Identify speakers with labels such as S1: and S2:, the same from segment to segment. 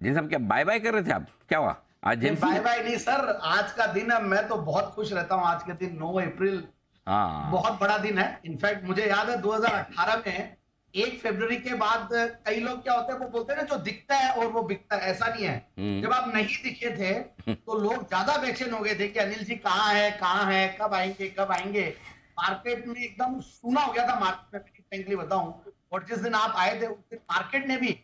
S1: जिन साहब क्या bye bye कर रहे थे आप, क्या हुआ आज
S2: नहीं,
S1: जेम्स
S2: बाय
S1: ने?
S2: बाय नहीं सर, आज का दिन है, मैं तो बहुत खुश रहता हूँ आज के दिन, 9 अप्रैल
S1: हाँ।
S2: बहुत बड़ा दिन है। इनफैक्ट मुझे याद है 2018 में 1 फरवरी के बाद कई लोग क्या होते हैं, वो बोलते हैं ना जो दिखता है और वो बिकता है, ऐसा नहीं है।
S1: हम्म।
S2: जब आप नहीं दिखे थे तो लोग ज्यादा बेचैन हो गए थे कि अनिल जी कहाँ है, कब आएंगे कब आएंगे। मार्केट में एकदम सूना हो गया था, मार्केट में फ्रेंकली बताऊं। और जिस दिन आप आए थे उस दिन मार्केट ने भी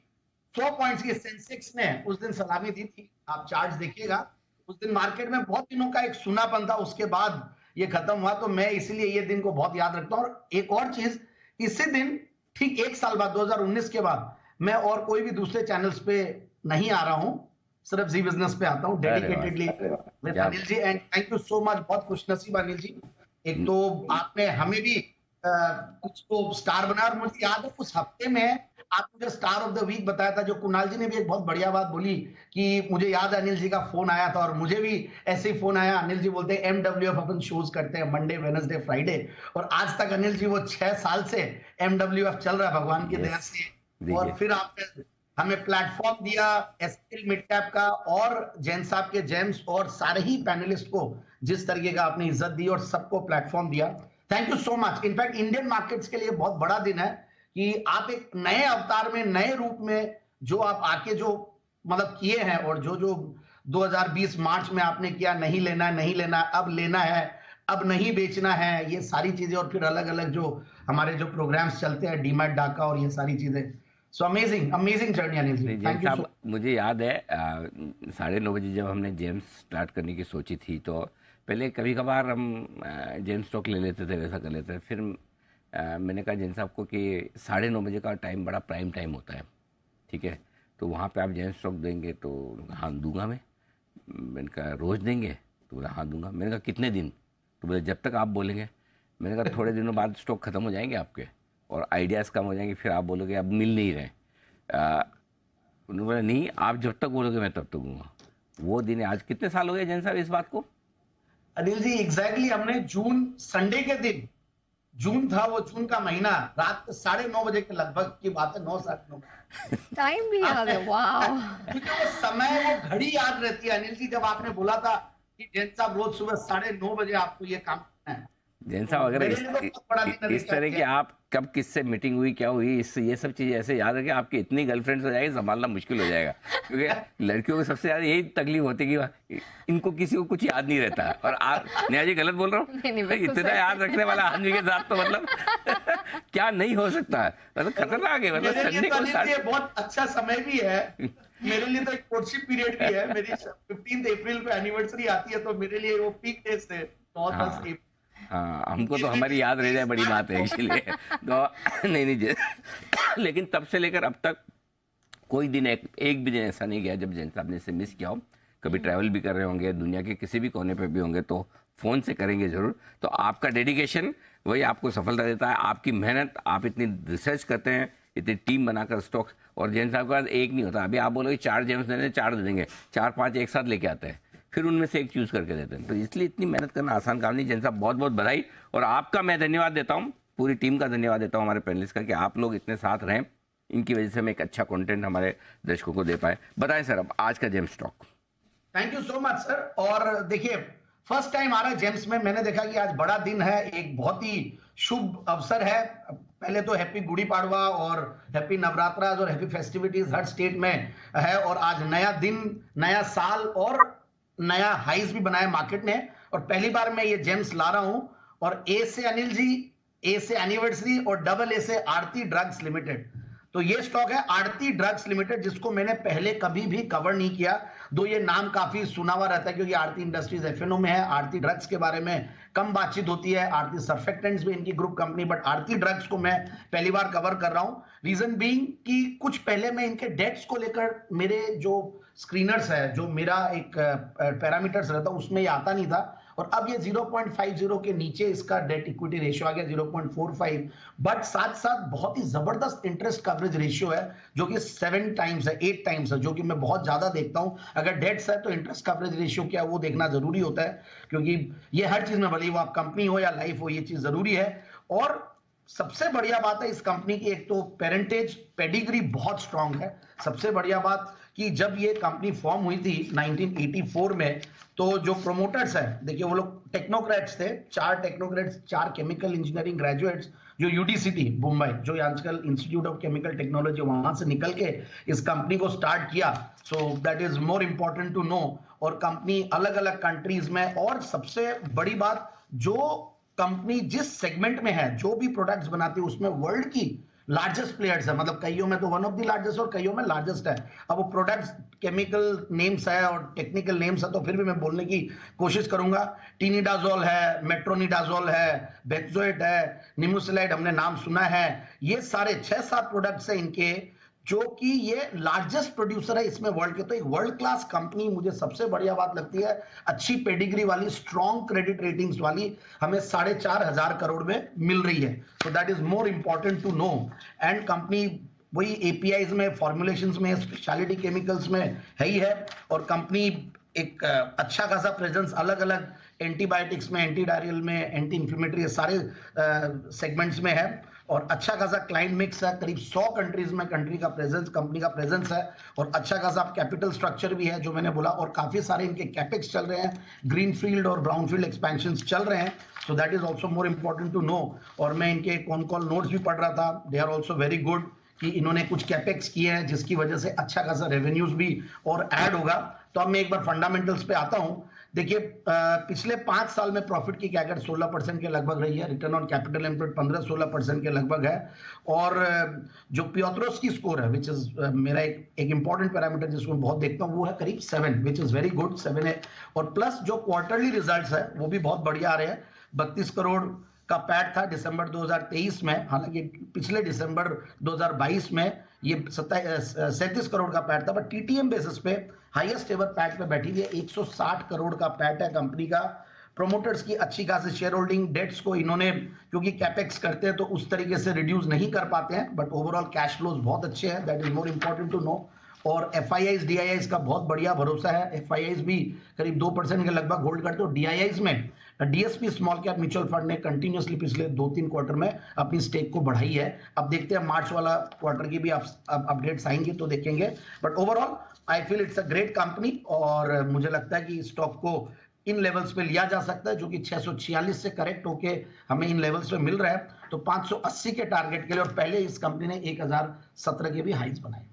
S2: 100 पॉइंट्स की, सेंसेक्स ने उस दिन सलामी दी थी, आप चार्ट देखिएगा। उस दिन मार्केट में बहुत दिनों का एक सुनापन था, उसके बाद ये खत्म हुआ। तो मैं इसलिए ये दिन को बहुत याद रखता हूँ। और एक और चीज, इसी दिन ठीक 1 साल बाद 2019 के बाद मैं और कोई भी दूसरे चैनल्स पे नहीं आ रहा हूं, सिर्फ जी बिजनेस पे आता हूं
S1: अरे वाह,
S2: डेडिकेटेडली विद
S1: क्या
S2: Anil ji. And thank you so much, बहुत खुशनसीब अनिल जी। एक
S1: न-
S2: तो आपने हमें भी कुछ तो स्टार बनाया। और मुझे याद है उस हफ्ते में आप मुझे स्टार ऑफ द वीक बताया था, जो कुणाल जी ने भी एक बहुत बढ़िया बात बोली कि मुझे याद है अनिल जी का फोन आया था। और मुझे भी ऐसे ही फोन आया, अनिल जी बोलते हैं MWF अपन शोज करते हैं मंडे वेडनेसडे फ्राइडे। और आज तक अनिल जी वो 6 साल से MWF चल रहा है भगवान की दया
S1: यस,
S2: से। और
S1: देखिए।
S2: फिर आपने हमें प्लेटफॉर्म दिया एसपीएल मिड कैप का, और जैन साहब के जेम्स और सारे ही पैनलिस्ट को जिस तरीके का आपने इज्जत दी और सबको प्लेटफॉर्म दिया, thank you so much. In fact Indian markets के लिए बहुत बड़ा दिन है कि आप एक नए अवतार में, नए रूप में जो आप आके जो मतलब किए हैं, और जो जो 2020 मार्च में आपने किया, नहीं लेना है, नहीं लेना है, अब लेना है, अब नहीं बेचना है, ये सारी चीजें। और फिर अलग अलग जो हमारे जो प्रोग्राम्स चलते हैं, डीमैट डाका और ये सारी चीजें। So amazing amazing journey Anil ji,
S1: नहीं जैन
S2: थैंक यू
S1: साहब,
S2: सो।
S1: मुझे याद है 9:30 बजे जब हमने जेम्स स्टार्ट करने की सोची थी, तो पहले कभी कभार हम जेम्स स्टॉक ले लेते थे, वैसा कर लेते थे। फिर मैंने कहा जेन साहब को कि 9:30 बजे का टाइम बड़ा प्राइम टाइम होता है, ठीक है, तो वहाँ पे आप जेम्स स्टॉक देंगे? तो हाँ दूंगा मैं। मैंने कहा रोज़ देंगे? तो बोला हाँ दूंगा। मैंने कहा कितने दिन? तो बोले जब तक आप बोलेंगे। मैंने कहा थोड़े दिनों बाद स्टॉक ख़त्म हो जाएंगे आपके और आइडियाज़ कम हो जाएंगे, फिर आप बोलोगे अब मिल नहीं रहे। उन्होंने बोला नहीं, आप जब तक बोलोगे मैं तब तक दूंगा। वो दिन है। आज कितने साल हो गए जैन साहब इस बात को?
S2: अनिल जी एग्जैक्टली हमने जून संडे के दिन, जून था वो, जून का महीना, रात के 9:30 बजे के लगभग की बात है, 9 9:30।
S3: टाइम भी याद है, वाह।
S2: मुझे वो समय, वो घड़ी याद रहती है अनिल जी, जब आपने बोला था कि जैन साहब रोज सुबह 9:30 बजे आपको ये काम करना है।
S1: जैन साहब,
S2: तो
S1: अगर
S2: मेरे लिए तो बहुत बड़ा दिन है
S1: इस
S2: देखिए
S1: तरह की आप कब किससे मीटिंग हुई, क्या हुई, इस ये सब चीज़ें ऐसे याद रखें, आपकी इतनी गर्लफ्रेंड्स हो जाएगी संभालना मुश्किल हो जाएगा। क्योंकि लड़कियों को सबसे ज़्यादा यही तकलीफ होती है कि इनको किसी को कुछ याद नहीं रहता। और आप नेहा जी गलत बोल रहा
S3: नहीं नहीं,
S1: हूँ?
S3: बिल्कुल
S1: इतना
S3: सही।
S1: याद रखने वाला आदमी के साथ तो मतलब क्या नहीं हो सकता है, मतलब खतरनाक है। मतलब
S2: मेरे लिए
S1: संडे
S2: तो
S1: को
S2: अनिल जी ये बहुत अच्छा समय भी है। मेरे लिए तो एक कोर्टशिप पीरियड भी है, मेरी 15 अप्रैल को एनिवर्सरी आती है, तो मेरे लिए वो पीक डेज थे, 9-10
S1: हाँ
S2: अप्रैल।
S1: हाँ, हमको तो हमारी याद रह जाए बड़ी बात है एक्चुअली। तो नहीं नहीं लेकिन तब से लेकर अब तक कोई दिन एक भी दिन ऐसा नहीं गया जब जैन साहब ने इसे मिस किया हो। कभी ट्रैवल भी कर रहे होंगे, दुनिया के किसी भी कोने पे भी होंगे, तो फ़ोन से करेंगे ज़रूर। तो आपका डेडिकेशन वही आपको सफलता देता है, आपकी मेहनत, आप इतनी रिसर्च करते हैं, इतनी टीम बनाकर स्टॉक। और जैन साहब के पास एक नहीं होता। अभी आप बोलोगे 4 जेम्स देने, 4 दे देंगे, 4-5 एक साथ लेके आते हैं, फिर उनमें से एक चूज़ करके देते हैं। तो इसलिए इतनी मेहनत करना आसान काम नहीं। जैन साहब बहुत बहुत बधाई। और आपका मैं धन्यवाद देता हूँ, पूरी टीम का धन्यवाद देता हूँ, हमारे पैनलिस्ट का, कि आप लोग इतने साथ रहें। इनकी वजह से हम एक अच्छा कंटेंट हमारे दर्शकों को दे पाए। बताएं सर, अब आज का gem stock.
S2: Thank you so much sir. और देखिए, फर्स्ट टाइम आ रहा है जेम्स में, मैंने देखा कि आज बड़ा दिन है, एक बहुत ही शुभ अवसर है। पहले तो हैप्पी गुड़ी पाड़वा और हैप्पी नवरात्रास और हैप्पी फेस्टिविटीज हर स्टेट में है। और आज नया दिन, नया साल और नया हाइज भी बनाया मार्केट ने। और पहली बार मैं ये जेम्स ला रहा हूं। और ए से अनिल जी, ए से एनिवर्सरी, और डबल ए से आरती ड्रग्स लिमिटेड। तो ये स्टॉक है आरती ड्रग्स लिमिटेड, जिसको मैंने पहले कभी भी कवर नहीं किया, दो ये नाम काफी सुना हुआ रहता है, क्योंकि आरती इंडस्ट्रीज एफएनओ में है। आरती ड्रग्स के बारे में कम बातचीत होती है, आरती सर्फेक्टेंट्स भी इनकी group company, but Aarti drugs को मैं पहली बार कवर कर रहा हूं। रीजन बीइंग कि कुछ पहले मैं इनके डेट्स को लेकर, मेरे जो स्क्रीनर्स है, जो मेरा एक पैरामीटर्स रहता है, उसमें ये आता नहीं था। और अब ये 0.50 के नीचे इसका डेट इक्विटी रेशियो आ गया 0.45। बट साथ साथ बहुत ही जबरदस्त इंटरेस्ट कवरेज रेशियो है, जो कि 7 टाइम्स है, 8 टाइम्स है, जो कि मैं बहुत ज्यादा देखता हूं। अगर डेट्स है तो इंटरेस्ट कवरेज रेशियो क्या है वो देखना जरूरी होता है, क्योंकि ये हर चीज में, भले वो आप कंपनी हो या लाइफ हो, ये चीज जरूरी है। और सबसे बढ़िया बात है इस कंपनी की, एक तो पेरेंटेज पेडिग्री बहुत स्ट्रांग है। सबसे बढ़िया बात कि जब ये कंपनी फॉर्म हुई थी 1984 में, तो जो प्रोमोटर्स हैं, देखिए वो लोग टेक्नोक्रेट्स थे, 4 टेक्नोक्रेट्स, 4 केमिकल इंजीनियरिंग ग्रेजुएट्स जो यूडीसीटी मुंबई, जो आजकल इंस्टीट्यूट ऑफ केमिकल टेक्नोलॉजी, वहां से निकल के इस कंपनी को स्टार्ट किया। So that is more important to know. और कंपनी अलग अलग कंट्रीज में, और सबसे बड़ी बात, जो कंपनी जिस सेगमेंट में है, जो भी प्रोडक्ट्स बनाती है, उसमें वर्ल्ड की लार्जेस्ट प्लेयर्स है। मतलब कईयों में तो वन ऑफ द लार्जेस्ट और कईयों में लार्जेस्ट है। अब वो प्रोडक्ट्स केमिकल नेम्स है और टेक्निकल नेम्स है, तो फिर भी मैं बोलने की कोशिश करूंगा। टीनिडाजोल है, मेट्रोनिडाजोल है, बेंजोएट है, निमुसिलाइड हमने नाम सुना है। ये सारे 6-7 प्रोडक्ट्स हैं इनके, जो कि ये लार्जेस्ट प्रोड्यूसर है इसमें वर्ल्ड के। तो एक वर्ल्ड क्लास कंपनी मुझे सबसे बढ़िया बात लगती है, अच्छी पेडिग्री वाली, स्ट्रॉन्ग क्रेडिट रेटिंग्स वाली, हमें 4,500 करोड़ में मिल रही है। So that is more important to know. And company वही एपीआईज में, फॉर्मुलेशंस में, स्पेशलिटी केमिकल्स में है ही है। और कंपनी एक अच्छा खासा प्रेजेंस अलग अलग एंटीबायोटिक्स में, एंटी डायरियल में, एंटी इंफ्लेमेटरी, सारे सेगमेंट्स में है। और अच्छा खासा क्लाइंट मिक्स है, करीब 100 कंट्रीज में कंपनी का प्रेजेंस है। और अच्छा खासा कैपिटल स्ट्रक्चर भी है, जो मैंने बोला। और काफी सारे इनके कैपेक्स चल रहे हैं, ग्रीनफील्ड और ब्राउनफील्ड एक्सपेंशंस चल रहे हैं। So that is also more important to know. और मैं इनके कॉन कॉल नोट्स भी पढ़ रहा था, they are also very good, कि इन्होंने कुछ कैपेक्स किए हैं जिसकी वजह से अच्छा खासा रेवेन्यूज भी और ऐड होगा। तो अब मैं एक बार फंडामेंटल्स पे आता हूं। देखिए पिछले 5 साल में प्रॉफिट की कैगर 16% के लगभग रही है, रिटर्न ऑन कैपिटल एम्प्लॉयड 15-16% के लगभग है। और जो पियोत्रोस्की स्कोर है, विच इज मेरा एक इंपॉर्टेंट पैरामीटर जिसको मैं बहुत देखता हूं, वो है करीब 7, विच इज वेरी गुड, 7 है। और प्लस जो क्वार्टरली रिजल्ट्स है वो भी बहुत बढ़िया आ रहे हैं। 32 करोड़ का पैट था दिसंबर 2023 में, हालांकि पिछले दिसंबर 2022 में ये 37 करोड़ का पैट था, बट टीटीएम बेसिस पे हाईएस्ट एवर पैट पे बैठी हुई है। 160 करोड़ का पैट है कंपनी का। प्रोमोटर्स की अच्छी खासी शेयर होल्डिंग, डेट्स को इन्होंने, क्योंकि कैपेक्स करते हैं तो उस तरीके से रिड्यूस नहीं कर पाते हैं, बट ओवरऑल कैश फ्लोज बहुत अच्छे हैं, that is more important to know. और एफआईआईज डीआईआईज का बहुत बढ़िया भरोसा है। एफआईआईज भी करीब 2% के लगभग होल्ड करते हो। डीआईआईज में DSP small cap mutual fund ने कंटिन्यूअसली पिछले 2-3 क्वार्टर में अपनी स्टेक को बढ़ाई है। अब देखते हैं मार्च वाला क्वार्टर की भी अपडेट्स आएंगे तो देखेंगे। But overall I feel it's a great company, और मुझे लगता है कि स्टॉक को इन लेवल्स पे लिया जा सकता है, जो कि 646 से करेक्ट होके हमें इन लेवल्स पे मिल रहा है। तो 580 के टारगेट के लिए, और पहले इस कंपनी ने 1017 के भी हाइज बनाए।